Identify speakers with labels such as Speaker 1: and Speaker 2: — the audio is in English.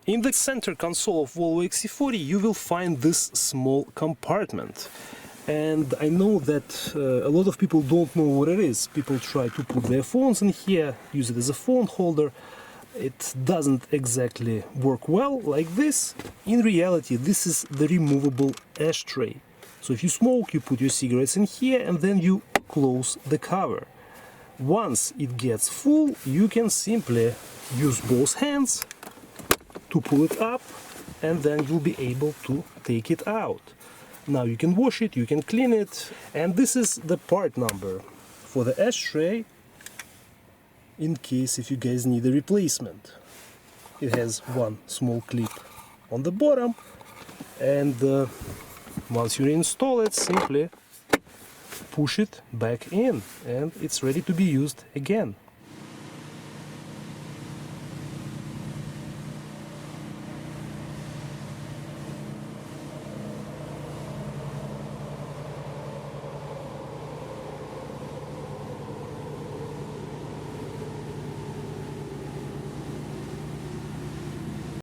Speaker 1: In the center console of Volvo XC40 you will find this small compartment. And I know that a lot of people don't know what it is. People try to put their phones in here, use it as a phone holder. It doesn't exactly work well like this. In reality, this is the removable ashtray. So if you smoke, you put your cigarettes in here and then you close the cover. Once it gets full, you can simply use both hands to pull it up, and then you'll be able to take it out. Now you can wash it, you can clean it, and this is the part number for the ashtray in case if you guys need a replacement. It has one small clip on the bottom, and once you install it, simply push it back in and it's ready to be used again.